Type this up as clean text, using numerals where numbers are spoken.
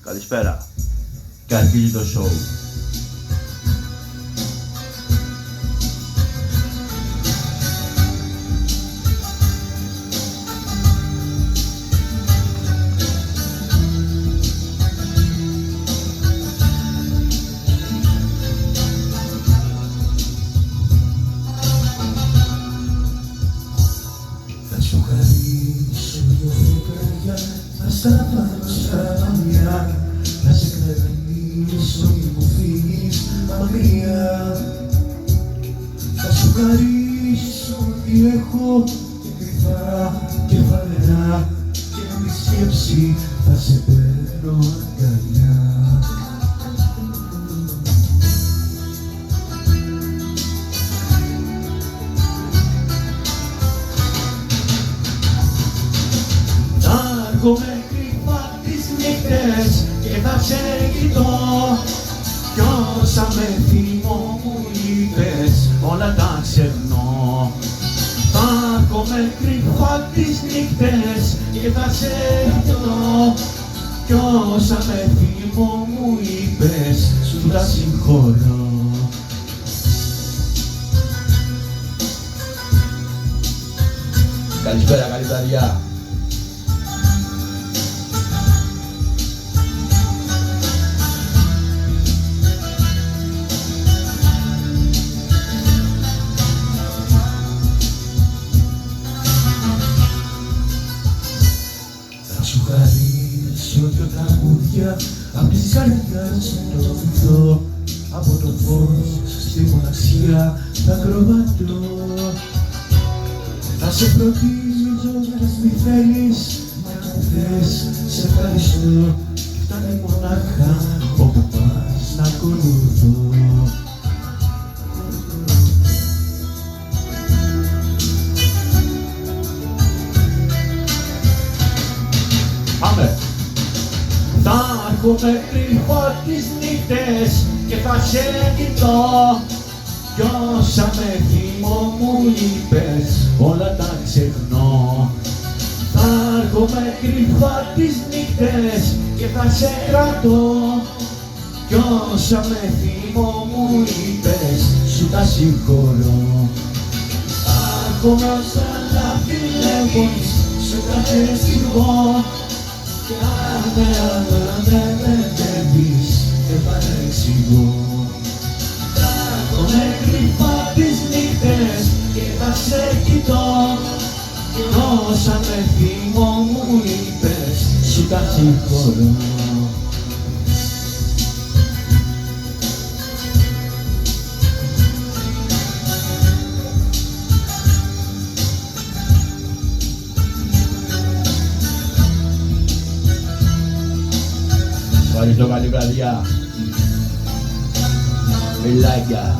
Καλησπέρα. Καρπίζει το show. Θα σου χαρίσω δυο φεγγάρια, θα στα πάρω στα μαλλιά, θα σε κρατήσω και μου φύγεις μακριά. Θα σου χαρίσω ό,τι έχω και κρυφά και φανερά, και με τη σκέψη θα σε παίρνω αγκαλιά. Με κρυφά τις νύχτες και θα σε κοιτώ, κι όσα με θυμό μου είπες όλα τα ξεχνώ. Θα έρχομαι κρυφά τις νύχτες και θα σε κοιτώ, κι όσα με θυμό μου είπες σου τα συγχωρώ. Καλησπέρα, καλή βραδιά. Θα σου χαρίσω δυο τραγούδια, απ' της καρδιάς μου το βυθό, από το φως στη μοναξιά θα κροβατώ. Θα σε φροντίζω να μη θέλεις, μα αν θες σε ευχαριστώ, φτάνει μονάχα όπου πας να ακολουθώ. Πάμε! Θα έρχομαι κρυφά τις νύχτες και θα σε κοιτώ, κι όσα με θυμό μου είπες όλα τα ξεχνώ. Θα έρχομαι κρυφά τις νύχτες και θα σε κρατώ, κι όσα με θυμό μου είπες σου τα συγχωρώ. Θα έρχομαι σαν να φιλεύεις σε κάθε στιγμό, κι αν με παιδεύεις δεν παρεξηγώ. Θα έρχομαι κρυφά τις νύχτες και θα σε κοιτώ, κι όσα με θυμό μου είπες σου τα συγχωρώ. Ευχαριστώ, καλή βραδιά. Φιλάκια.